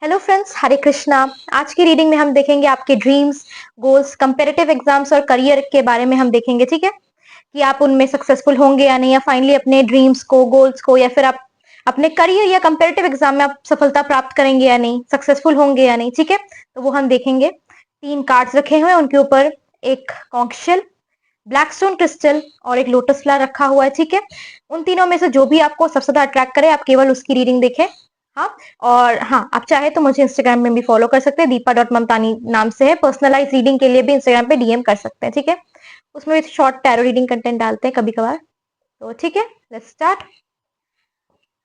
Hello friends, हरे कृष्णा। आज की reading में हम देखेंगे आपके ड्रीम्स, गोल्स, कंपेरेटिव एग्जाम्स और करियर के बारे में हम देखेंगे। ठीक है कि आप उनमें सक्सेसफुल होंगे या नहीं, या फाइनली अपने ड्रीम्स को, गोल्स को, या फिर आप अपने करियर या कंपेरेटिव एग्जाम में आप सफलता प्राप्त करेंगे या नहीं, सक्सेसफुल होंगे या नहीं। ठीक है, तो वो हम देखेंगे। 3 कार्ड्स रखे हुए हैं, उनके ऊपर एक कॉन्क शेल, ब्लैकस्टोन क्रिस्टल और एक लोटस फ्लावर रखा हुआ है। ठीक है, उन तीनों में से जो भी आपको सबसे ज्यादा अट्रैक्ट करे, आप केवल उसकी रीडिंग देखें। हाँ, और हाँ, आप चाहे तो मुझे इंस्टाग्राम में भी फॉलो कर सकते हैं, दीपा.ममतानी नाम से है। पर्सनलाइज रीडिंग के लिए भी इंस्टाग्राम पे डीएम कर सकते हैं। ठीक है, उसमें भी शॉर्ट टैरो रीडिंग कंटेंट डालते हैं कभी कभार। तो ठीक है, लेट्स स्टार्ट।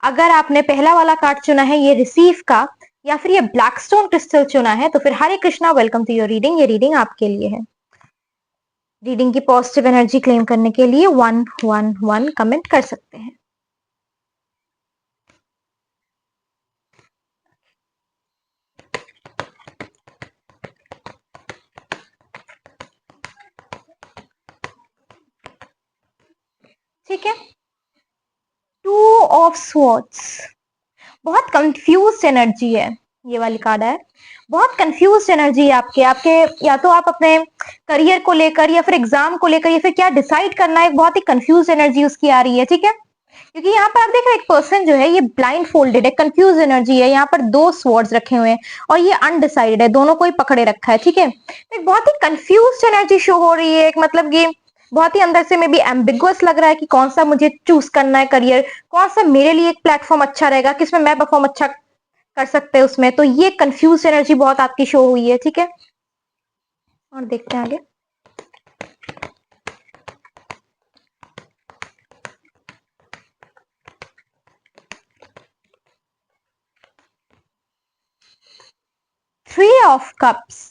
अगर आपने पहला वाला कार्ड चुना है, ये रिसीव का, या फिर ये ब्लैकस्टोन क्रिस्टल चुना है, तो फिर Hare Krishna, welcome to your reading. ये रीडिंग आपके लिए है। रीडिंग की पॉजिटिव एनर्जी क्लेम करने के लिए 111 कमेंट कर सकते हैं। ठीक है, 2 ऑफ स्वॉर्ड्स, बहुत कंफ्यूज एनर्जी है। ये वाली कार्ड है, बहुत कंफ्यूज एनर्जी है आपके आपके या तो आप अपने करियर को लेकर, या फिर एग्जाम को लेकर, या फिर क्या डिसाइड करना है, बहुत ही कंफ्यूज एनर्जी उसकी आ रही है। ठीक है, क्योंकि यहाँ पर आप देख रहे हैं एक पर्सन जो है, ये ब्लाइंड फोल्डेड है, कंफ्यूज एनर्जी है। यहाँ पर 2 स्वॉर्ड्स रखे हुए हैं और ये अनडिसाइडेड है, दोनों को ही पकड़े रखा है। ठीक है, तो एक बहुत ही कंफ्यूज एनर्जी शो हो रही है। एक मतलब ये बहुत ही अंदर से में भी एम्बिगुअस लग रहा है कि कौन सा मुझे चूज करना है करियर, कौन सा मेरे लिए एक प्लेटफॉर्म अच्छा रहेगा, किसमें मैं परफॉर्म अच्छा कर सकते हैं उसमें। तो ये कंफ्यूज एनर्जी बहुत आपकी शो हुई है। ठीक है, और देखते हैं आगे। Three of cups,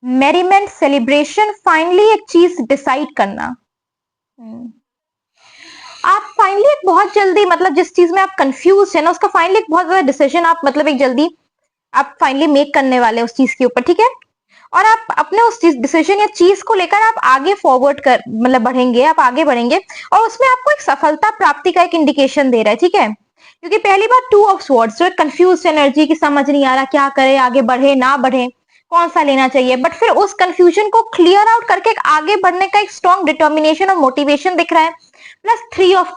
merriment, celebration, finally एक चीज डिसाइड करना। आप फाइनली एक बहुत जल्दी, मतलब जिस चीज में आप कंफ्यूज है ना, उसका फाइनली एक बहुत ज्यादा डिसीजन आप, मतलब एक जल्दी आप फाइनली मेक करने वाले हैं उस चीज के ऊपर। ठीक है, और आप अपने उस डिसीजन या चीज को लेकर आप आगे फॉरवर्ड कर, मतलब बढ़ेंगे, आप आगे बढ़ेंगे, और उसमें आपको एक सफलता प्राप्ति का एक इंडिकेशन दे रहा है। ठीक है, क्योंकि पहली बार 2 ऑफ स्वॉर्ड्स, जो एक कंफ्यूज एनर्जी की, समझ नहीं आ रहा क्या करे, आगे बढ़े ना बढ़े, कौन सा लेना चाहिए, बट फिर उस कंफ्यूजन को क्लियर आउट करके एक आगे बढ़ने का एक स्ट्रॉन्ग डिटर्मिनेशन और मोटिवेशन दिख रहा है। प्लस 3 ऑफ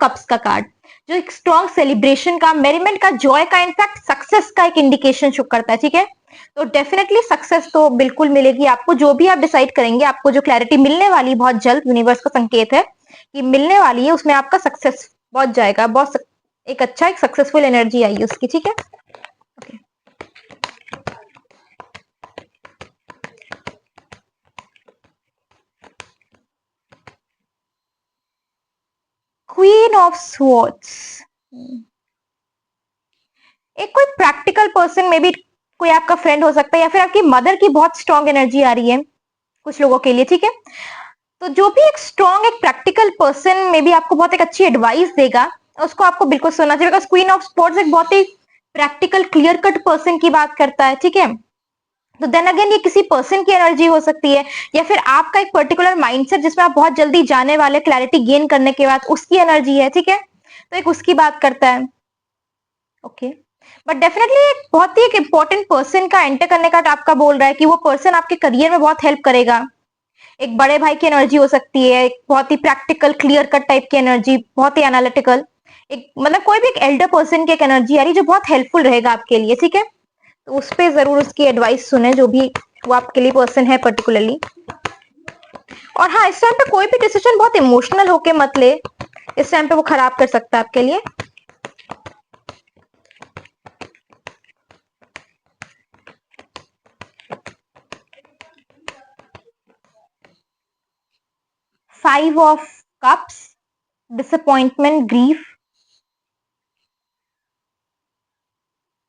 कप्स का कार्ड, जो एक स्ट्रॉन्ग सेलिब्रेशन का, मेरिमेंट का, जॉय का, इनफैक्ट सक्सेस का एक इंडिकेशन शो करता है। ठीक है, तो डेफिनेटली सक्सेस तो बिल्कुल मिलेगी आपको, जो भी आप डिसाइड करेंगे, आपको जो क्लैरिटी मिलने वाली बहुत जल्द, यूनिवर्स का संकेत है कि मिलने वाली है, उसमें आपका सक्सेस बहुत जाएगा, बहुत एक अच्छा, एक सक्सेसफुल एनर्जी आई उसकी। ठीक है, ओके। क्वीन ऑफ स्वॉर्ड्स, एक कोई प्रैक्टिकल पर्सन में भी, कोई आपका फ्रेंड हो सकता है, या फिर आपकी मदर की बहुत स्ट्रॉन्ग एनर्जी आ रही है कुछ लोगों के लिए। ठीक है, तो जो भी एक स्ट्रॉन्ग, एक प्रैक्टिकल पर्सन में भी आपको बहुत एक अच्छी एडवाइस देगा, उसको आपको बिल्कुल सुनना चाहिए, बिकॉज क्वीन ऑफ स्पोर्ट्स एक बहुत ही प्रैक्टिकल, क्लियर कट पर्सन की बात करता है। ठीक है, तो देन अगेन ये किसी पर्सन की एनर्जी हो सकती है, या फिर आपका एक पर्टिकुलर माइंडसेट जिसमें आप बहुत जल्दी जाने वाले, क्लैरिटी गेन करने के बाद, उसकी एनर्जी है। ठीक है, तो एक उसकी बात करता है। ओके, बट डेफिनेटली एक बहुत ही एक इंपॉर्टेंट पर्सन का एंटर करने का आपका बोल रहा है कि वो पर्सन आपके करियर में बहुत हेल्प करेगा। एक बड़े भाई की एनर्जी हो सकती है, एक बहुत ही प्रैक्टिकल, क्लियर कट टाइप की एनर्जी, बहुत ही एनालिटिकल, एक मतलब कोई भी एक एल्डर पर्सन की एक एनर्जी आ रही है जो बहुत हेल्पफुल रहेगा आपके लिए। ठीक है, तो उस पर जरूर उसकी एडवाइस सुने, जो भी वो आपके लिए पर्सन है पर्टिकुलरली। और हाँ, इस टाइम पे कोई भी डिसीजन बहुत इमोशनल होके मत ले, इस टाइम पे वो खराब कर सकता है आपके लिए। Five of cups, disappointment, grief,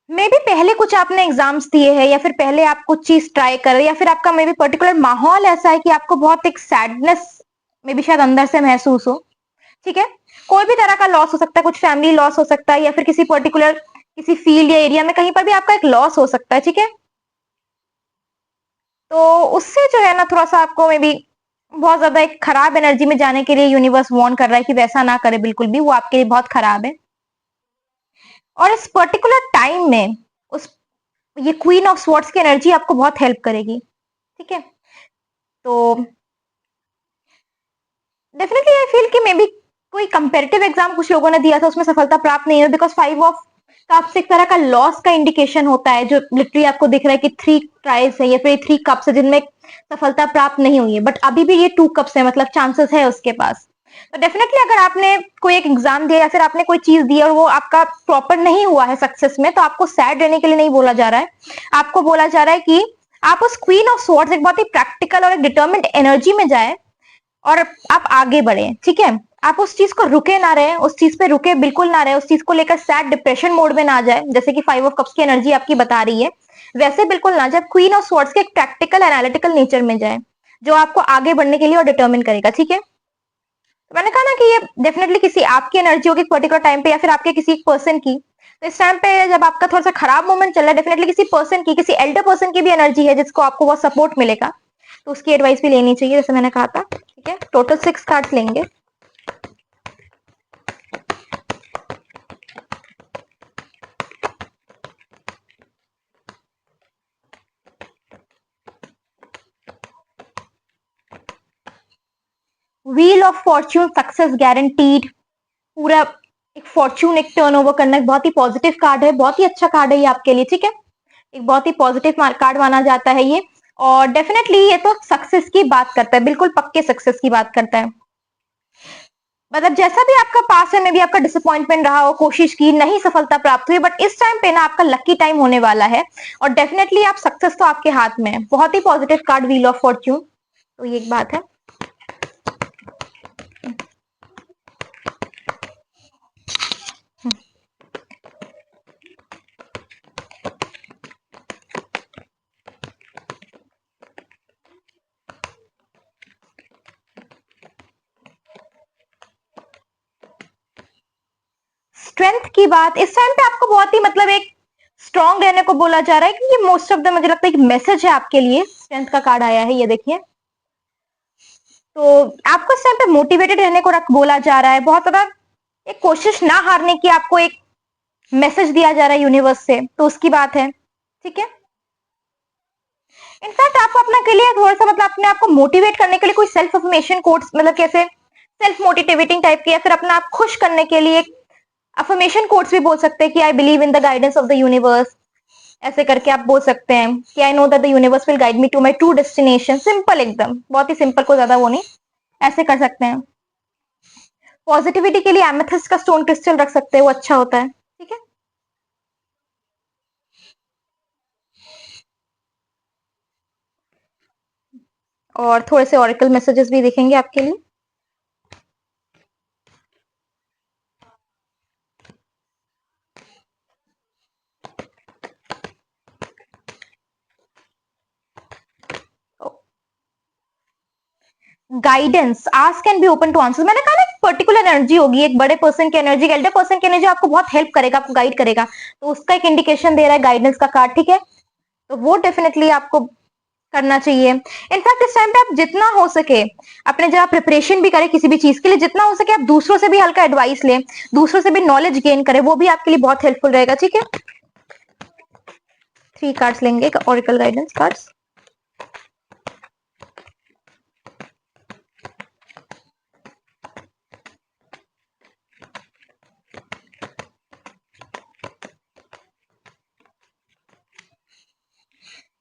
मे भी पहले कुछ आपने एग्जाम्स दिए हैं, या फिर पहले आप कुछ चीज ट्राई कर रहे हैं, या फिर आपका मे भी पर्टिकुलर माहौल ऐसा है कि आपको बहुत एक सैडनेस में भी शायद अंदर से महसूस हो। ठीक है, कोई भी तरह का लॉस हो सकता है, कुछ फैमिली लॉस हो सकता है, या फिर किसी पर्टिकुलर, किसी फील्ड या एरिया में कहीं पर भी आपका एक लॉस हो सकता है। ठीक है, तो उससे जो है ना, थोड़ा सा आपको मे बी बहुत ज्यादा एक खराब एनर्जी में जाने के लिए यूनिवर्स वार्न कर रहा है कि वैसा ना करे, बिल्कुल भी, वो आपके लिए बहुत खराब है। और इस पर्टिकुलर टाइम में उस ये क्वीन ऑफ स्वॉर्ड्स की एनर्जी आपको बहुत हेल्प करेगी, ठीक है। तो डेफिनेटली आई फील कि मे बी कोई कंपेरेटिव एग्जाम कुछ लोगों ने दिया था, उसमें सफलता प्राप्त नहीं हुई, बिकॉज 5 ऑफ कप्स एक तरह का लॉस का इंडिकेशन होता है, जो लिटरली आपको दिख रहा है कि 3 ट्रायल्स है या फिर 3 कप्स है जिनमें सफलता प्राप्त नहीं हुई है, बट अभी भी ये 2 कप्स है, मतलब चांसेस है उसके पास। तो डेफिनेटली अगर आपने कोई एक एग्जाम दिया या फिर आपने कोई चीज दी और वो आपका प्रॉपर नहीं हुआ है सक्सेस में, तो आपको सैड रहने के लिए नहीं बोला जा रहा है। आपको बोला जा रहा है कि आप उस क्वीन ऑफ स्वॉर्ड्स एक बहुत ही प्रैक्टिकल और एक डिटर्मिन्ड एनर्जी में जाए और आप आगे बढ़े, ठीक है। आप उस चीज को रुके ना रहे, उस चीज पे रुके बिल्कुल ना रहे, उस चीज को लेकर सैड डिप्रेशन मोड में ना जाए, जैसे कि 5 ऑफ कप्स की एनर्जी आपकी बता रही है, वैसे बिल्कुल ना जाए। क्वीन ऑफ स्वॉर्ड्स के एक प्रैक्टिकल एनालिटिकल नेचर में जाए, जो आपको आगे बढ़ने के लिए और डिटर्मिन करेगा, ठीक है। तो मैंने कहा ना कि ये डेफिनेटली किसी आपकी एनर्जी होगी पर्टिकुलर टाइम पे या फिर आपके किसी एक पर्सन की। तो इस टाइम पे जब आपका थोड़ा सा खराब मोमेंट चल रहा है, डेफिनेटली किसी पर्सन की, किसी एल्डर पर्सन की भी एनर्जी है जिसको आपको बहुत सपोर्ट मिलेगा, तो उसकी एडवाइस भी लेनी चाहिए, जैसे मैंने कहा था, ठीक है। टोटल 6 कार्ड्स लेंगे। Wheel of Fortune, success guaranteed, पूरा एक फॉर्च्यून, एक टर्नओवर करना, एक बहुत ही पॉजिटिव कार्ड है, बहुत ही अच्छा कार्ड है ये आपके लिए, ठीक है। एक बहुत ही पॉजिटिव कार्ड माना जाता है ये, और डेफिनेटली ये तो सक्सेस की बात करता है, बिल्कुल पक्के सक्सेस की बात करता है। मतलब जैसा भी आपका पास है में भी आपका डिसअपॉइंटमेंट रहा हो, कोशिश की, नहीं सफलता प्राप्त हुई, बट इस टाइम पे ना आपका लकी टाइम होने वाला है, और डेफिनेटली आप सक्सेस तो आपके हाथ में है। बहुत ही positive card wheel of fortune, तो ये एक बात है। स्ट्रेंथ की बात इस टाइम पे आपको बहुत ही मतलब एक स्ट्रांग रहने को बोला जा रहा है, क्योंकि मोस्ट ऑफ द मुझे लगता है एक मैसेज है आपके लिए, स्ट्रेंथ का कार्ड आया है, ये देखिए। तो आपको इस टाइम पे मोटिवेटेड रहने को रख बोला जा रहा है, बहुत ज्यादा एक कोशिश ना हारने की आपको एक मैसेज दिया जा रहा है यूनिवर्स से, तो उसकी बात है, ठीक है। इनफैक्ट आपको अपना के लिए थोड़ा सा मतलब अपने आप को मोटिवेट करने के लिए कोई सेल्फ अफर्मेशन कोट्स, मतलब कैसे सेल्फ मोटिवेटिंग टाइप के, या फिर अपना आप खुश करने के लिए अफर्मेशन कोट्स भी बोल सकते हैं कि I believe in the guidance of the universe, ऐसे करके आप बोल सकते हैं कि I know that the universe will guide me to my true destination. Simple, एकदम बहुत ही सिंपल, को ज्यादा वो नहीं, ऐसे कर सकते हैं। पॉजिटिविटी के लिए एमेथिस्ट का स्टोन क्रिस्टल रख सकते हैं, वो अच्छा होता है, ठीक है। और थोड़े से ऑरिकल मैसेजेस भी दिखेंगे आपके लिए। Guidance, ask can be open to answer. मैंने कहा ना पर्टिकुलर एनर्जी होगी, एक बड़े पर्सन की एनर्जी, एल्डर पर्सन की एनर्जी आपको बहुत हेल्प करेगा, आपको गाइड करेगा, तो उसका एक इंडिकेशन दे रहा है गाइडेंस का कार्ड, ठीक है। तो वो डेफिनेटली आपको करना चाहिए। इनफैक्ट इस टाइम पे आप जितना हो सके अपने, जब आप प्रिपरेशन भी करें किसी भी चीज के लिए, जितना हो सके आप दूसरों से भी हल्का एडवाइस लें, दूसरों से भी नॉलेज गेन करें, वो भी आपके लिए बहुत हेल्पफुल रहेगा, ठीक है। 3 कार्ड्स लेंगे, oracle guidance cards.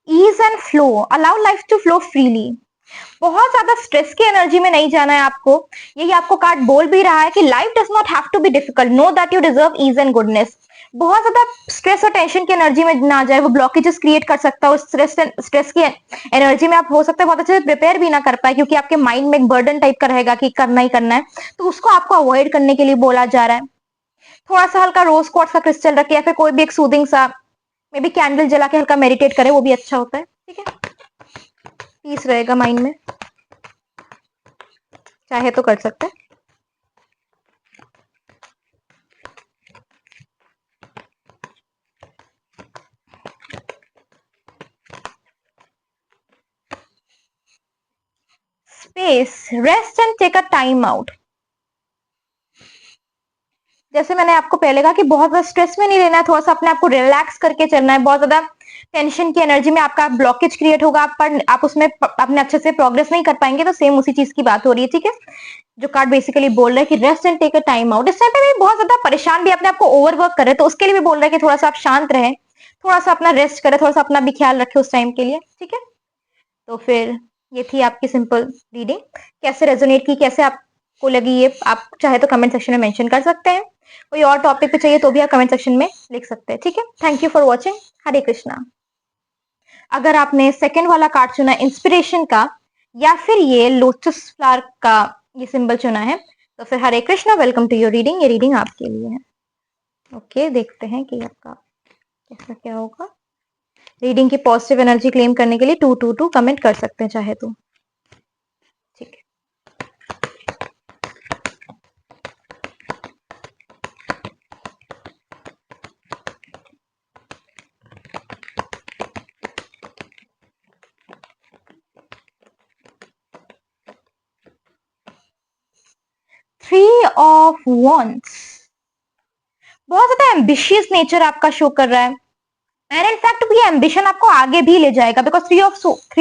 Ease and flow, allow life to flow freely. बहुत ज्यादा स्ट्रेस की एनर्जी में नहीं जाना है आपको, यही आपको कार्ड बोल भी रहा है कि life does not have to be difficult, know that you deserve ease and goodness. बहुत ज्यादा स्ट्रेस और टेंशन की एनर्जी में ना जाए, वो ब्लॉकेजेस क्रिएट कर सकता है। उस स्ट्रेस की एनर्जी में आप हो सकता है बहुत अच्छे से प्रिपेयर भी ना कर पाए, क्योंकि आपके माइंड में एक बर्डन टाइप का रहेगा कि करना ही करना है, तो उसको आपको अवॉइड करने के लिए बोला जा रहा है। थोड़ा सा हल्का रोज क्वार्ट्ज का क्रिस्टल रखे, या फिर कोई भी एक सूदिंग सा मे बी कैंडल जला के हल्का मेडिटेट करे, वो भी अच्छा होता है, ठीक है। पीस रहेगा माइंड में, चाहे तो कर सकते हैं। Space, rest and take a time out. जैसे मैंने आपको पहले कहा कि बहुत ज्यादा स्ट्रेस में नहीं लेना है, थोड़ा सा अपने आप को रिलैक्स करके चलना है। बहुत ज्यादा टेंशन की एनर्जी में आपका ब्लॉकेज क्रिएट होगा, आप उसमें अपने अच्छे से प्रोग्रेस नहीं कर पाएंगे। तो सेम उसी चीज की बात हो रही है, ठीक है। जो कार्ड बेसिकली बोल रहा है कि rest and take a time out. इस टाइम पे भी बहुत ज्यादा परेशान भी अपने आप को ओवरवर्क कर रहे हैं, तो उसके लिए भी बोल रहा है कि थोड़ा सा आप शांत रहे, थोड़ा सा अपना रेस्ट करें, थोड़ा सा अपना भी ख्याल रखें उस टाइम के लिए, ठीक है। तो फिर ये थी आपकी सिंपल रीडिंग। कैसे रेजोनेट की, कैसे आपको लगी ये, आप चाहे तो कमेंट सेक्शन में मेंशन कर सकते हैं। कोई और टॉपिक पे चाहिए तो भी आप कमेंट सेक्शन में लिख सकते हैं, ठीक है। Thank you for watching. Hare Krishna. अगर आपने सेकंड वाला कार्ड चुना इंस्पिरेशन का, या फिर ये लोटस फ्लावर का ये सिंबल चुना है, तो फिर Hare Krishna, welcome to your reading. ये रीडिंग आपके लिए है। ओके, देखते हैं कि आपका कैसा क्या होगा। रीडिंग की पॉजिटिव एनर्जी क्लेम करने के लिए 222 कमेंट कर सकते हैं चाहे तो, ठीक है। 3 ऑफ वॉन्ड्स। बहुत ज्यादा एम्बिशियस नेचर आपका शो कर रहा है, एंड इनफैक्ट ये एम्बिशन आपको आगे भी ले जाएगा, बिकॉज थ्री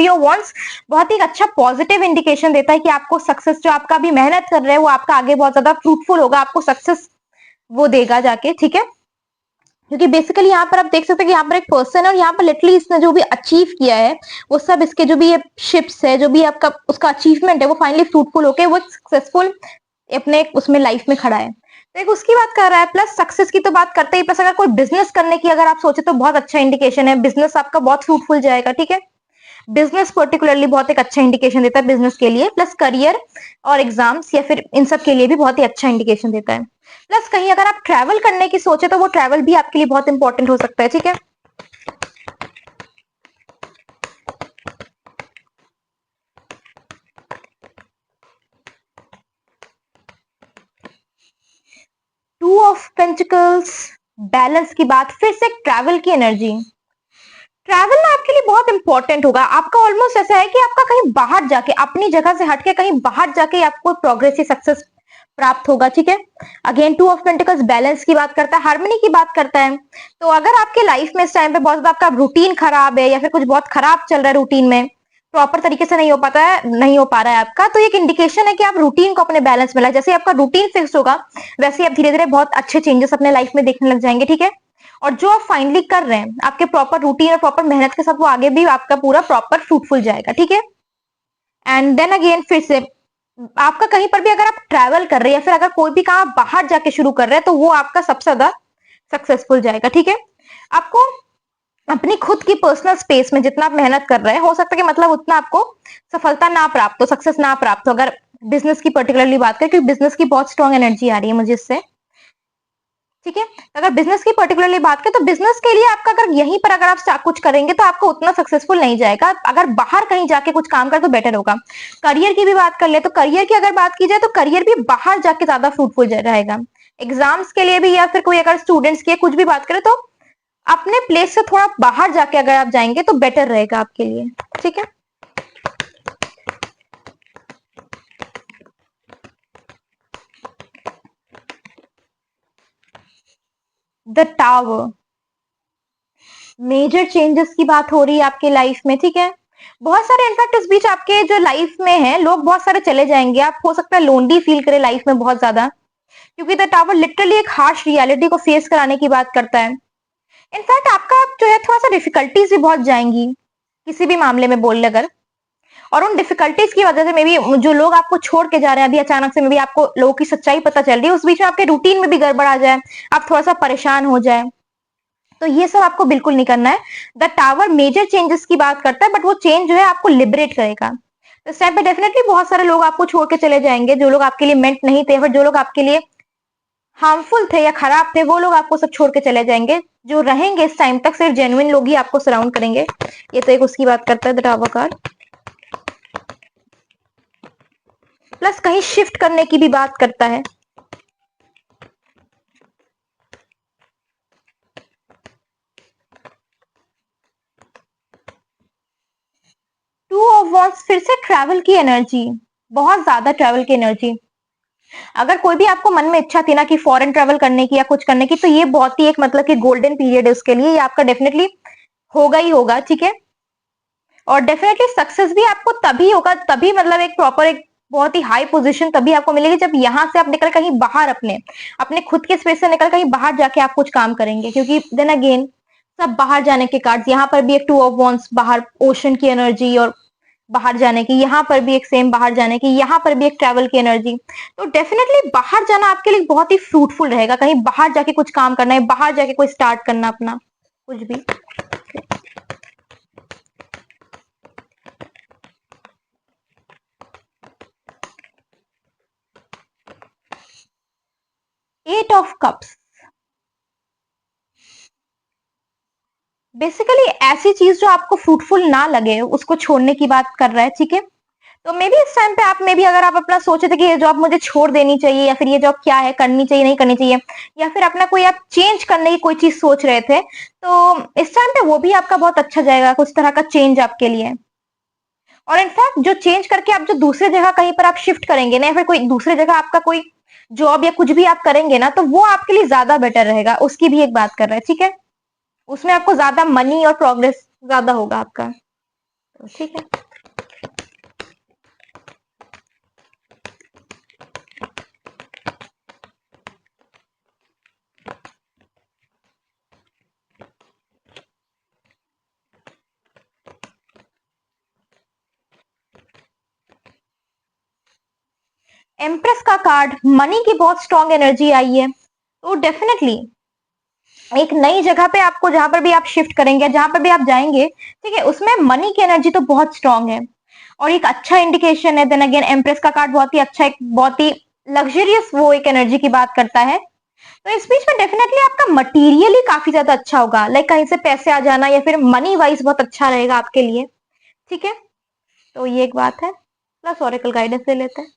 ऑफ वॉन्ड्स बहुत ही अच्छा पॉजिटिव इंडिकेशन देता है कि आपको सक्सेस, जो आपका भी मेहनत कर रहे हैं वो आपका आगे बहुत ज्यादा फ्रूटफुल होगा, आपको सक्सेस वो देगा जाके, ठीक है। क्योंकि बेसिकली यहाँ पर आप देख सकते हैं कि यहाँ पर एक पर्सन है, और यहाँ पर लिटरली इसने जो भी अचीव किया है वो सब, इसके जो भी ये शिप्स है, जो भी आपका उसका अचीवमेंट है, वो फाइनली फ्रूटफुल होके वो सक्सेसफुल अपने उसमें लाइफ में खड़ा है। तो एक उसकी बात कर रहा है, प्लस सक्सेस की तो बात करते ही, प्लस अगर कोई बिजनेस करने की अगर आप सोचे तो बहुत अच्छा इंडिकेशन है, बिजनेस आपका बहुत फ्रूटफुल जाएगा, ठीक है। बिजनेस पर्टिकुलरली बहुत एक अच्छा इंडिकेशन देता है बिजनेस के लिए, प्लस करियर और एग्जाम्स या फिर इन सब के लिए भी बहुत ही अच्छा इंडिकेशन देता है। प्लस कहीं अगर आप ट्रैवल करने की सोचे तो वो ट्रैवल भी आपके लिए बहुत इंपॉर्टेंट हो सकता है, ठीक है। टू ऑफ पेंटिकल्स, बैलेंस की बात, फिर से ट्रैवल की एनर्जी। ट्रैवल ना आपके लिए बहुत इंपॉर्टेंट होगा। आपका ऑलमोस्ट ऐसा है कि आपका कहीं बाहर जाके, अपनी जगह से हटके कहीं बाहर जाके आपको प्रोग्रेस या सक्सेस प्राप्त होगा, ठीक है। Again two of pentacles balance की बात करता है, हार्मनी की बात करता है। तो अगर आपके लाइफ में इस टाइम पे बहुत ज्यादा आपका रूटीन खराब है, या फिर कुछ बहुत खराब चल रहा है, रूटीन में प्रॉपर तरीके से नहीं हो पा रहा है आपका, तो एक इंडिकेशन है कि आप रूटीन को अपने बैलेंस में लाए। जैसे आपका रूटीन फिक्स होगा, वैसे ही आप धीरे धीरे बहुत अच्छे चेंजेस अपने लाइफ में देखने लग जाएंगे, ठीक है। और जो आप फाइनली कर रहे हैं आपके प्रॉपर रूटीन और प्रॉपर मेहनत के साथ, वो आगे भी आपका पूरा प्रॉपर फ्रूटफुल जाएगा, ठीक है। एंड देन अगेन फिर से आपका कहीं पर भी अगर आप ट्रैवल कर रहे हैं, या फिर अगर कोई भी काम बाहर जाके शुरू कर रहे हैं, तो वो आपका सबसे ज्यादा सक्सेसफुल जाएगा, ठीक है। आपको अपनी खुद की पर्सनल स्पेस में जितना आप मेहनत कर रहे हैं, हो सकता है कि मतलब उतना आपको सफलता ना प्राप्त हो, सक्सेस ना प्राप्त हो। अगर बिजनेस की पर्टिकुलरली बात करें, क्योंकि बिजनेस की बहुत स्ट्रॉन्ग एनर्जी आ रही है मुझे इससे, ठीक है। अगर बिजनेस की पर्टिकुलरली बात करें, तो बिजनेस के लिए आपका अगर यहीं पर अगर आप कुछ करेंगे तो आपको उतना सक्सेसफुल नहीं जाएगा। अगर बाहर कहीं जाके कुछ काम कर तो बेटर होगा। करियर की भी बात कर ले, तो करियर की अगर बात की जाए तो करियर भी बाहर जाके ज्यादा फ्रूटफुल रहेगा। एग्जाम्स के लिए भी, या फिर कोई अगर स्टूडेंट्स की कुछ भी बात करें, तो अपने प्लेस से थोड़ा बाहर जाके अगर आप जाएंगे तो बेटर रहेगा आपके लिए, ठीक है। द टावर, मेजर चेंजेस की बात हो रही है आपके लाइफ में, ठीक है। बहुत सारे इनफैक्ट इस बीच आपके जो लाइफ में है लोग बहुत सारे चले जाएंगे, आप हो सकता है लोनली फील करें लाइफ में बहुत ज्यादा, क्योंकि द टावर लिटरली एक हार्श रियलिटी को फेस कराने की बात करता है। इनफैक्ट आपका जो है थोड़ा सा डिफिकल्टीज भी बहुत जाएंगी किसी भी मामले में बोल ले अगर, और उन डिफिकल्टीज की वजह से मे बी जो लोग आपको छोड़ के जा रहे हैं अभी अचानक से, मे बी आपको लोगों की सच्चाई पता चल रही है, उस बीच में आपके रूटीन में भी गड़बड़ आ जाए, आप थोड़ा सा परेशान हो जाए, तो ये सब आपको बिल्कुल नहीं करना है। द टावर मेजर चेंजेस की बात करता है, बट वो चेंज जो है आपको लिबरेट करेगा। तो इस टाइम पे डेफिनेटली बहुत सारे लोग आपको छोड़ के चले जाएंगे, जो लोग आपके लिए मेंट नहीं थे, फिर जो लोग आपके लिए हार्मफुल थे या खराब थे, वो लोग आपको सब छोड़ के चले जाएंगे। जो रहेंगे इस टाइम तक सिर्फ जेन्युइन लोग ही आपको सराउंड करेंगे। ये तो एक उसकी बात करता है द टावर कार्ड। प्लस कहीं शिफ्ट करने की भी बात करता है। टू ऑफ वॉन्ड्स, फिर से ट्रैवल की एनर्जी, बहुत ज्यादा ट्रैवल की एनर्जी। अगर कोई भी आपको मन में इच्छा थी ना कि फॉरेन ट्रेवल करने की या कुछ करने की, तो ये बहुत ही एक मतलब कि गोल्डन पीरियड है उसके लिए, ये आपका डेफिनेटली होगा ही होगा, ठीक है। और डेफिनेटली सक्सेस भी आपको तभी होगा, तभी मतलब एक प्रॉपर एक बहुत ही हाई पोजीशन तभी आपको मिलेगी जब यहाँ से आप निकल कहीं बाहर अपने अपने खुद के स्पेस से निकल कहीं बाहर जाके आप कुछ काम करेंगे, क्योंकि देन अगेन सब बाहर जाने के कार्ड्स, यहाँ पर भी एक टू ऑफ वॉन्ड्स, बाहर ओशन की एनर्जी और बाहर जाने की, यहाँ पर भी एक सेम बाहर जाने की, यहाँ पर भी एक ट्रैवल की एनर्जी। तो डेफिनेटली बाहर जाना आपके लिए बहुत ही फ्रूटफुल रहेगा, कहीं बाहर जाके कुछ काम करना है, बाहर जाके कोई स्टार्ट करना अपना कुछ भी। एट ऑफ कप्स बेसिकली ऐसी चीज जो आपको फ्रूटफुल ना लगे उसको छोड़ने की बात कर रहा है, ठीक है। तो मे बी इस टाइम पे आप मे बी अगर आप अपना सोचे थे कि ये जॉब मुझे छोड़ देनी चाहिए, या फिर ये जॉब क्या है, करनी चाहिए नहीं करनी चाहिए, या फिर अपना कोई आप चेंज करने की कोई चीज सोच रहे थे, तो इस टाइम पे वो भी आपका बहुत अच्छा जाएगा, कुछ तरह का चेंज आपके लिए। और इनफैक्ट जो चेंज करके आप जो दूसरे जगह कहीं पर आप शिफ्ट करेंगे ना, या फिर कोई दूसरे जगह आपका कोई जॉब या कुछ भी आप करेंगे ना, तो वो आपके लिए ज्यादा बेटर रहेगा, उसकी भी एक बात कर रहे हैं, ठीक है। उसमें आपको ज्यादा मनी और प्रोग्रेस ज्यादा होगा आपका, तो ठीक है। एम्प्रेस का कार्ड, मनी की बहुत स्ट्रॉन्ग एनर्जी आई है, तो डेफिनेटली एक नई जगह पे आपको जहां पर भी आप शिफ्ट करेंगे, जहां पर भी आप जाएंगे, ठीक है, उसमें मनी की एनर्जी तो बहुत स्ट्रांग है और एक अच्छा इंडिकेशन है। देन अगेन एम्प्रेस का कार्ड बहुत ही अच्छा, एक बहुत ही लग्जरियस वो एक एनर्जी की बात करता है। तो इस बीच में डेफिनेटली आपका मटीरियली काफी ज्यादा अच्छा होगा, लाइक कहीं से पैसे आ जाना या फिर मनी वाइज बहुत अच्छा रहेगा आपके लिए, ठीक है। तो ये एक बात है, प्लस ऑरेकल गाइडेंस ले लेते हैं।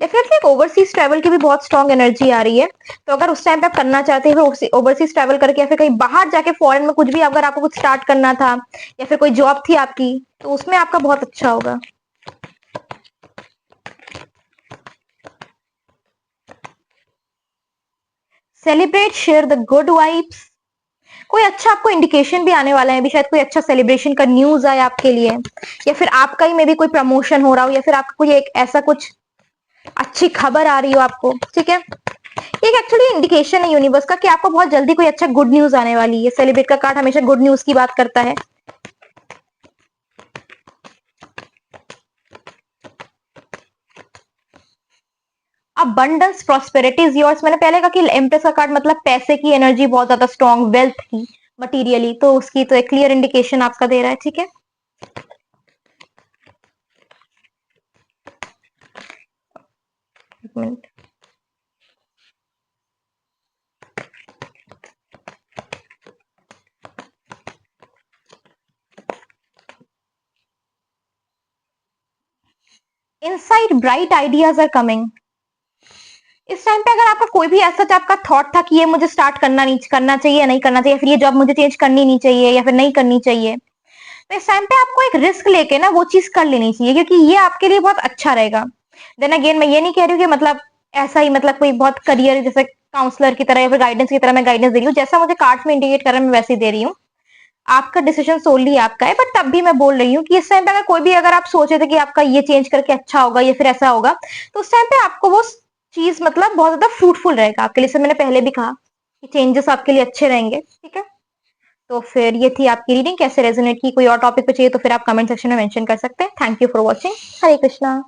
डेफिनेटली एक ओवरसीज ट्रैवल की भी बहुत स्ट्रॉन्ग एनर्जी आ रही है, तो अगर उस टाइम पे आप करना चाहते हैं ओवरसीज ट्रैवल करके या फिर कहीं बाहर जाके फॉरेन में कुछ भी अगर आपको कुछ स्टार्ट करना था या फिर कोई जॉब थी आपकी, तो उसमें आपका बहुत अच्छा होगा। Celebrate, share the good vibes, कोई अच्छा आपको इंडिकेशन भी आने वाला है, भी शायद कोई अच्छा सेलिब्रेशन का न्यूज आए आपके लिए, या फिर आपका ही में भी कोई प्रमोशन हो रहा हो, या फिर आपको कोई एक ऐसा कुछ अच्छी खबर आ रही हो आपको, ठीक है। एक एक्चुअली इंडिकेशन है यूनिवर्स का कि आपको बहुत जल्दी कोई अच्छा गुड न्यूज आने वाली है। सेलिब्रेट का कार्ड हमेशा गुड न्यूज की बात करता है। अबंडेंस, प्रॉस्पेरिटी इज योर्स, मैंने पहले कहा कि एम्प्रेस का कार्ड मतलब पैसे की एनर्जी बहुत ज्यादा स्ट्रॉन्ग, वेल्थ की, मटीरियली, तो उसकी तो एक क्लियर इंडिकेशन आपका दे रहा है, ठीक है। एक minute, inside bright ideas are coming. इस टाइम पे अगर आपका कोई भी ऐसा आपका थॉट था कि ये मुझे स्टार्ट करना नहीं करना चाहिए या नहीं करना चाहिए, फिर ये जॉब मुझे चेंज करनी नहीं चाहिए या फिर नहीं करनी चाहिए, तो इस टाइम पे आपको एक रिस्क लेके ना वो चीज कर लेनी चाहिए, क्योंकि ये आपके लिए बहुत अच्छा रहेगा। देन अगेन मैं ये नहीं कह रही हूँ कि मतलब ऐसा ही मतलब कोई बहुत करियर जैसे काउंसलर की तरह या फिर गाइडेंस की तरह मैं गाइडेंस दे रही हूँ, जैसा मुझे कार्ड्स में इंडिकेट कर रहा है मैं वैसे ही दे रही हूँ। आपका डिसीजन सोलली आपका है, बट तब भी मैं बोल रही हूँ कि इस टाइम पे अगर कोई भी अगर आप सोचे थे कि आपका ये चेंज करके अच्छा होगा या फिर ऐसा होगा, तो उस टाइम पे आपको वो चीज मतलब बहुत ज्यादा फ्रूटफुल रहेगा आपके लिए। जैसे मैंने पहले भी कहा कि चेंजेस आपके लिए अच्छे रहेंगे, ठीक है। तो फिर ये थी आपकी रीडिंग, कैसे रेजोनेट की, कोई और टॉपिक पे चाहिए तो फिर आप कमेंट सेक्शन में मेंशन कर सकते हैं। Thank you for watching. Hare Krishna.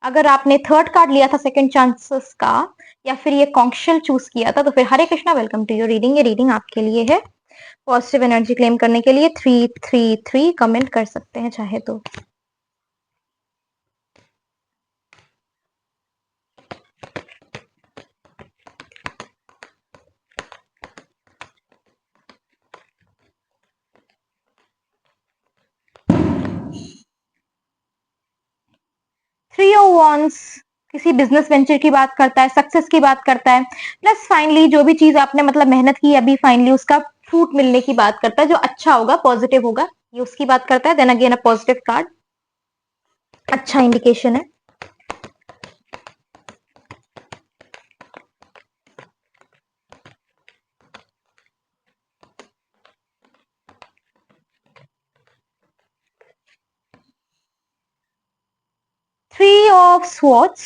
अगर आपने थर्ड कार्ड लिया था सेकंड चांसेस का, या फिर ये कॉन्क्शल चूज किया था, तो फिर Hare Krishna, welcome to your reading. ये रीडिंग आपके लिए है। पॉजिटिव एनर्जी क्लेम करने के लिए 333 कमेंट कर सकते हैं चाहे तो। 3 ऑफ wands किसी बिजनेस वेंचर की बात करता है, सक्सेस की बात करता है, प्लस फाइनली जो भी चीज आपने मतलब मेहनत की अभी फाइनली उसका फ्रूट मिलने की बात करता है, जो अच्छा होगा, पॉजिटिव होगा, ये उसकी बात करता है। Then again a positive card, अच्छा इंडिकेशन है। Three of swords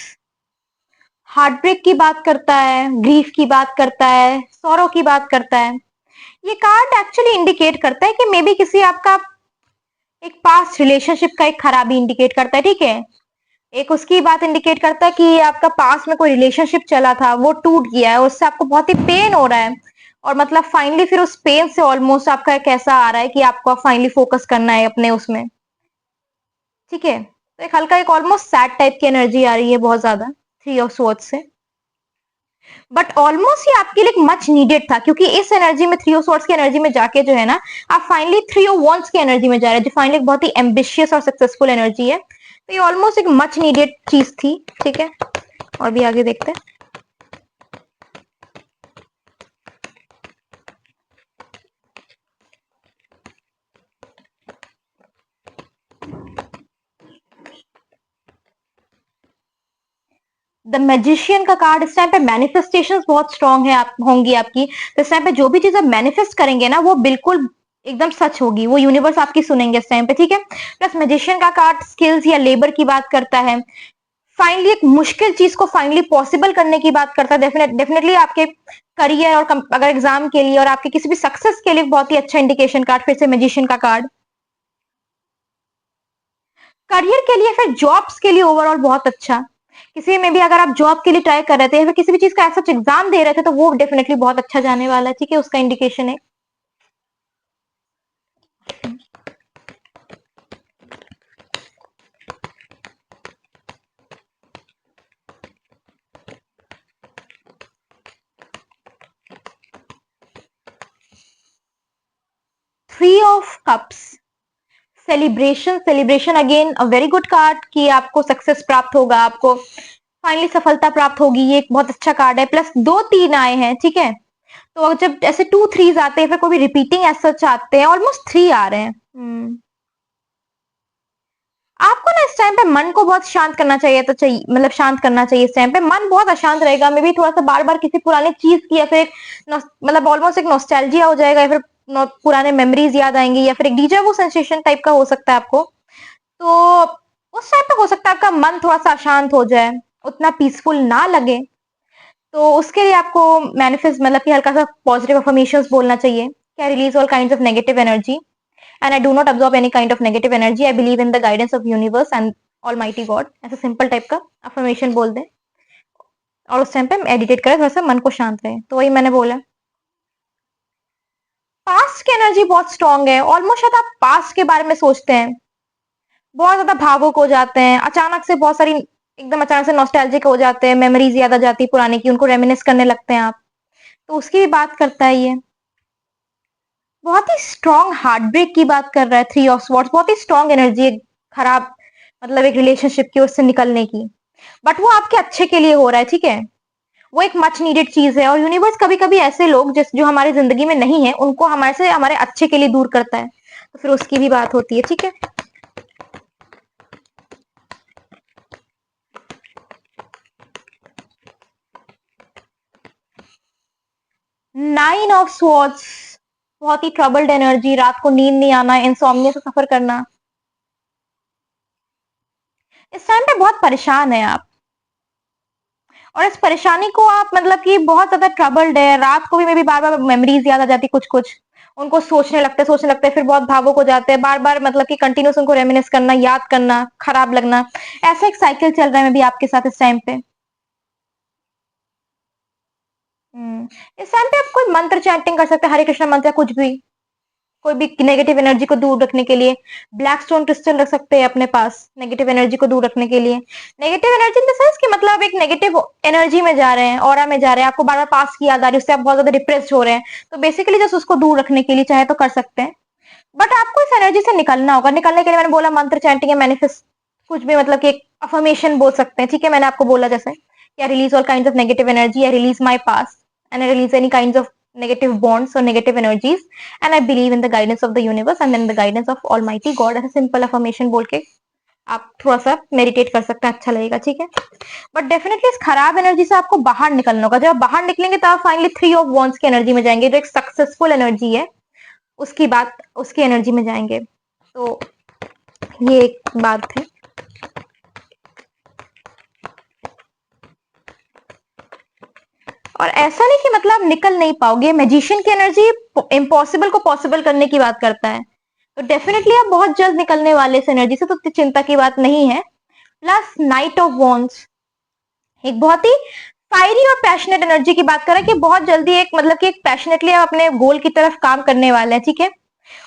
heart break की बात करता है, ग्रीफ की बात करता है, सौरो की बात करता है। ये कार्ड एक्चुअली इंडिकेट करता है कि मे बी किसी आपका एक पास्ट रिलेशनशिप का एक खराबी इंडिकेट करता है, ठीक है। एक उसकी बात इंडिकेट करता है कि आपका पास्ट में कोई रिलेशनशिप चला था, वो टूट गया है, उससे आपको बहुत ही पेन हो रहा है, और मतलब फाइनली फिर उस पेन से ऑलमोस्ट आपका एक ऐसा आ रहा है कि आपको फाइनली फोकस करना है अपने उसमें, ठीक है। तो एक हल्का एक ऑलमोस्ट सैड टाइप की एनर्जी आ रही है बहुत ज्यादा थ्री ऑफ स्वॉर्ड्स से, बट ऑलमोस्ट ये आपके लिए मच नीडेड था, क्योंकि इस एनर्जी में थ्री ऑफ स्वॉर्ड्स की एनर्जी में जाके जो है ना, आप फाइनली थ्री ऑफ वॉन्ड्स की एनर्जी में जा रहे हैं, जो फाइनली एक बहुत ही एम्बिशियस और सक्सेसफुल एनर्जी है। तो ये ऑलमोस्ट एक मच नीडेड चीज थी, ठीक है। और भी आगे देखते हैं। द मैजिशियन का कार्ड इस टाइम पे मैनिफेस्टेशंस बहुत स्ट्रांग है आप होंगी आपकी, तो इस टाइम पे जो भी चीज आप मैनिफेस्ट करेंगे ना, वो बिल्कुल एकदम सच होगी, वो यूनिवर्स आपकी सुनेंगे इस टाइम पे, ठीक है। प्लस मैजिशियन का कार्ड स्किल्स या लेबर की बात करता है, फाइनली एक मुश्किल चीज को फाइनली पॉसिबल करने की बात करता है। डेफिनेटली आपके करियर और अगर एग्जाम के लिए और आपके किसी भी सक्सेस के लिए बहुत ही अच्छा इंडिकेशन कार्ड फिर से मैजिशियन का कार्ड। करियर के लिए फिर जॉब्स के लिए ओवरऑल बहुत अच्छा, किसी में भी अगर आप जॉब के लिए ट्राई कर रहे थे या फिर किसी भी चीज का ऐसा एग्जाम दे रहे थे, तो वो डेफिनेटली बहुत अच्छा जाने वाला है, ठीक है, उसका इंडिकेशन है। Three of cups celebration, celebration again a very good card कि आपको सक्सेस प्राप्त होगा, आपको फाइनली सफलता प्राप्त होगी, ये एक बहुत अच्छा कार्ड है। प्लस दो तीन आए हैं, ठीक है। तो जब ऐसे टू थ्रीज आते हैं, फिर कोई रिपीटिंग ऐसा चाहते हैं, ऑलमोस्ट थ्री आ रहे हैं। आपको ना इस टाइम पे मन को बहुत शांत करना चाहिए, तो चाहिए मतलब शांत करना चाहिए। इस टाइम पे मन बहुत अशांत रहेगा, मे भी थोड़ा सा बार बार किसी पुरानी चीज की या फिर एक मतलब ऑलमोस्ट एक नॉस्टैल्जिया हो जाएगा, या फिर पुराने मेमोरीज याद आएंगी, या फिर एक डीजावू सेंसेशन टाइप का हो सकता है आपको। तो उस टाइम पे हो सकता है आपका मन थोड़ा सा अशांत हो जाए, उतना पीसफुल ना लगे। तो उसके लिए आपको मैनिफेस्ट मतलब कि हल्का सा पॉजिटिव अफर्मेशंस बोलना चाहिए, क्या release all kinds of negative energy and I do not absorb any kind of negative energy. I believe in the guidance of universe and Almighty God. ऐसा सिंपल टाइप का affirmation बोल दें, और उस time पे मेडिटेट करें, थोड़ा सा मन को शांत रहे। तो वही मैंने बोला, पास्ट की एनर्जी बहुत स्ट्रांग है, ऑलमोस्ट शायद आप पास्ट के बारे में सोचते हैं, बहुत ज्यादा भावुक हो जाते हैं, अचानक से बहुत सारी एकदम अचानक से नॉस्टैल्जिक हो जाते हैं, मेमोरीज याद आ जाती है पुराने की, उनको रेमिनिस करने लगते हैं आप। तो उसकी भी बात करता है ये। बहुत ही स्ट्रॉन्ग हार्ट ब्रेक की बात कर रहा है थ्री ऑफ स्वॉर्ड्स, बहुत ही स्ट्रॉन्ग एनर्जी है खराब मतलब एक रिलेशनशिप की उससे निकलने की, बट वो आपके अच्छे के लिए हो रहा है, ठीक है। वो एक मच नीडेड चीज है, और यूनिवर्स कभी कभी ऐसे लोग जिस जो हमारी जिंदगी में नहीं है, उनको हमारे से हमारे अच्छे के लिए दूर करता है, तो फिर उसकी भी बात होती है, ठीक है। नाइन ऑफ स्वॉर्ड्स बहुत ही ट्रबल्ड एनर्जी, रात को नींद नहीं आना, इंसोम्निया से सफर करना, इस टाइम पे बहुत परेशान है आप, और इस परेशानी को आप मतलब कि बहुत ज्यादा ट्रबल्ड है, रात को भी मे भी बार बार मेमोरीज याद आ जाती कुछ कुछ, उनको सोचने लगते फिर बहुत भावुक हो जाते हैं, बार बार मतलब कि कंटिन्यूस उनको रेमिनिस करना, याद करना, खराब लगना, ऐसा एक साइकिल चल रहा है मे भी आपके साथ इस टाइम पे। इस टाइम पे आप कोई मंत्र चैंटिंग कर सकते हैं, हरे कृष्ण मंत्र या कुछ भी, कोई भी नेगेटिव एनर्जी को दूर रखने के लिए। ब्लैक स्टोन क्रिस्टल रख सकते हैं अपने पास नेगेटिव एनर्जी को दूर रखने के लिए। Negative energy in the sense कि मतलब एक नेगेटिव एनर्जी में जा रहे हैं, ऑरा में जा रहे हैं, आपको बार बार पास की याद आ रही है, उससे आप बहुत ज्यादा डिप्रेस्ड हो रहे हैं, तो बेसिकली जस्ट उसको दूर रखने के लिए चाहे तो कर सकते हैं। बट आपको इस एनर्जी से निकलना होगा, निकलने के लिए मैंने बोला मंत्र चैंटिंग या मैनिफेस्ट कुछ भी, मतलब कि एक अफर्मेशन बोल सकते हैं, ठीक है। मैंने आपको बोला जैसे, या release all kinds of negative energy, या release my past and release any kinds of negative bonds or negative energies, and I believe in the guidance of the universe and then the guidance of Almighty God. ऐसा simple affirmation बोल के आप थोड़ा सा meditate कर सकते हैं, अच्छा लगेगा, ठीक है। बट डेफिनेटली इस खराब एनर्जी से आपको बाहर निकलना होगा। जब आप बाहर निकलेंगे तो आप फाइनली 3 ऑफ वॉन्ड्स की एनर्जी में जाएंगे, जो एक सक्सेसफुल एनर्जी है, उसकी एनर्जी में जाएंगे। तो ये एक बात है। और ऐसा नहीं कि मतलब निकल नहीं पाओगे, मैजिशियन की एनर्जी इम्पॉसिबल को पॉसिबल करने की बात करता है, तो डेफिनेटली आप बहुत जल्द निकलने वाले इस एनर्जी से, तो चिंता की बात नहीं है। प्लस नाइट ऑफ वॉन्ड्स एक बहुत ही फायरी और पैशनेट एनर्जी की बात करें कि बहुत जल्दी एक मतलब कि एक पैशनेटली आप अपने गोल की तरफ काम करने वाले हैं, ठीक है।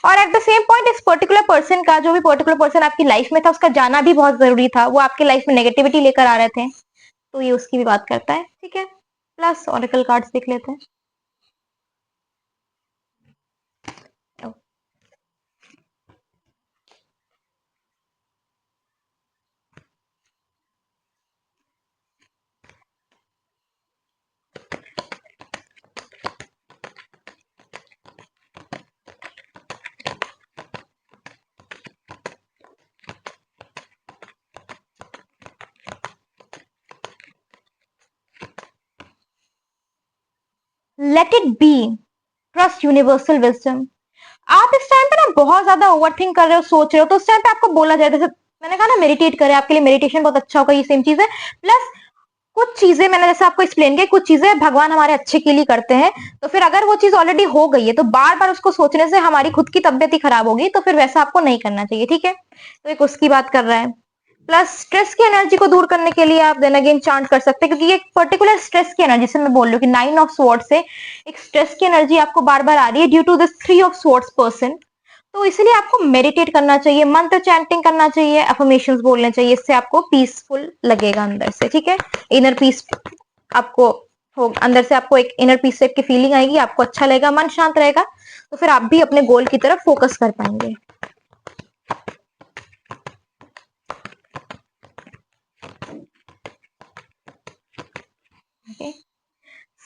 और एट द सेम पॉइंट इस पर्टिकुलर पर्सन का, जो भी पर्टिकुलर पर्सन आपकी लाइफ में था, उसका जाना भी बहुत जरूरी था, वो आपकी लाइफ में नेगेटिविटी लेकर आ रहे थे, तो ये उसकी भी बात करता है, ठीक है। प्लस ऑरेकल कार्ड्स देख लेते हैं। Let it be, trust universal wisdom. आप इस टाइम पे ना बहुत ज्यादा ओवरथिंक कर रहे हो, सोच रहे हो, तो उस टाइम पे आपको बोला जाए, जैसे मैंने कहा ना मेडिटेट करें, आपके लिए मेडिटेशन बहुत अच्छा होगा, ये सेम चीज है। प्लस कुछ चीजें मैंने जैसे आपको एक्सप्लेन किया, कुछ चीजें भगवान हमारे अच्छे के लिए करते हैं, तो फिर अगर वो चीज ऑलरेडी हो गई है तो बार बार उसको सोचने से हमारी खुद की तबियत ही खराब होगी, तो फिर वैसा आपको नहीं करना चाहिए, ठीक है। तो एक उसकी बात कर रहा है। प्लस स्ट्रेस की एनर्जी को दूर करने के लिए आप देन अगेन चांट कर सकते हैं, क्योंकि ये पर्टिकुलर स्ट्रेस की एनर्जी से मैं बोल रही हूँ कि 9 ऑफ स्वॉर्ड्स से एक स्ट्रेस की एनर्जी आपको बार बार आ रही है due to this 3 of swords person. तो इसलिए आपको मेडिटेट करना चाहिए, मंत्र चैंटिंग करना चाहिए, अफर्मेशंस बोलने चाहिए, इससे आपको पीसफुल लगेगा अंदर से, ठीक है। इनर पीस आपको हो, अंदर से आपको एक इनर पीस की फीलिंग आएगी, आपको अच्छा लगेगा, मन शांत रहेगा, तो फिर आप भी अपने गोल की तरफ फोकस कर पाएंगे।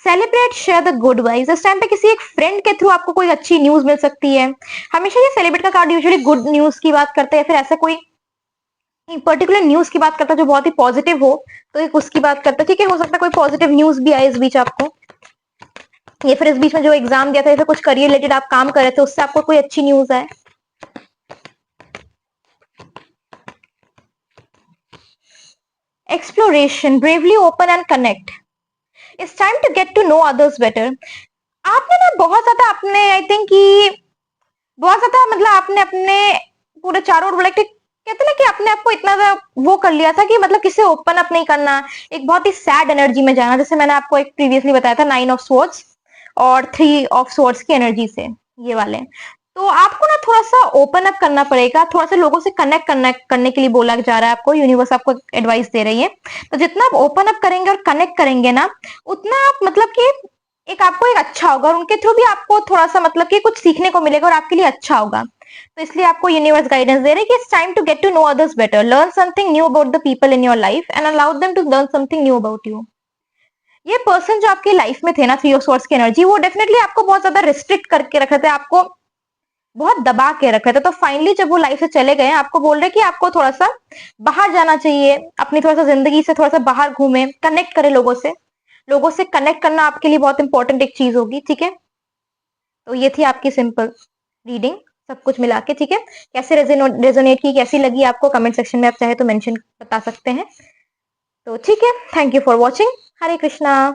Celebrate, share the good vibes. इस टाइम पे किसी एक फ्रेंड के थ्रू आपको कोई अच्छी न्यूज मिल सकती है। हमेशा ये सेलिब्रेट का कार्ड यूजुअली गुड न्यूज की बात करता है, या फिर ऐसा कोई पर्टिकुलर न्यूज की बात करता है जो बहुत ही पॉजिटिव हो, तो एक उसकी बात करता है, ठीक है। हो सकता है कोई पॉजिटिव न्यूज भी आए इस बीच आपको, या फिर इस बीच में जो एग्जाम दिया था, या फिर कुछ करियर रिलेटेड आप काम कर रहे थे, उससे आपको कोई अच्छी न्यूज आए। Exploration, bravely open and connect. It's time to get to know others better. आपने ना बहुत ज्यादा अपने, आई थिंक कि बहुत ज्यादा मतलब आपने अपने पूरे चारों ओर कहते ना कि अपने आप को इतना वो कर लिया था कि मतलब किसी ओपन अप नहीं करना, एक बहुत ही सैड एनर्जी में जाना, जैसे मैंने आपको एक प्रीवियसली बताया था 9 ऑफ स्वॉर्ड्स और 3 ऑफ स्वॉर्ड्स की एनर्जी से, ये वाले। तो आपको ना थोड़ा सा ओपन अप करना पड़ेगा, थोड़ा सा लोगों से कनेक्ट करने के लिए बोला जा रहा है आपको, यूनिवर्स आपको एडवाइस दे रही है। तो जितना आप ओपन अप करेंगे और कनेक्ट करेंगे ना, उतना आप मतलब कि एक आपको एक अच्छा होगा, और उनके थ्रू भी आपको थोड़ा सा मतलब कि कुछ सीखने को मिलेगा और आपके लिए अच्छा होगा। तो इसलिए आपको यूनिवर्स गाइडेंस दे रहे हैं कि it's time to get to know others better, learn something new about the people in your life and allow them to learn something new about you. ये पर्सन जो आपकी लाइफ में थे ना, 3 ऑफ स्वॉर्ड्स की एनर्जी, वो डेफिनेटली आपको बहुत ज्यादा रिस्ट्रिक्ट करके रख रहे थे, आपको बहुत दबा के रख रहे थे। तो फाइनली जब वो लाइफ से चले गए, आपको बोल रहे कि आपको थोड़ा सा बाहर जाना चाहिए, अपनी थोड़ा सा जिंदगी से थोड़ा सा बाहर घूमे, कनेक्ट करे लोगों से। लोगों से कनेक्ट करना आपके लिए बहुत इंपॉर्टेंट एक चीज होगी, ठीक है। तो ये थी आपकी सिंपल रीडिंग, सब कुछ मिला के, ठीक है। कैसे रेजोनेट की, कैसी लगी आपको, कमेंट सेक्शन में आप चाहे तो मेंशन बता सकते हैं। तो ठीक है, thank you for watching. Hare Krishna.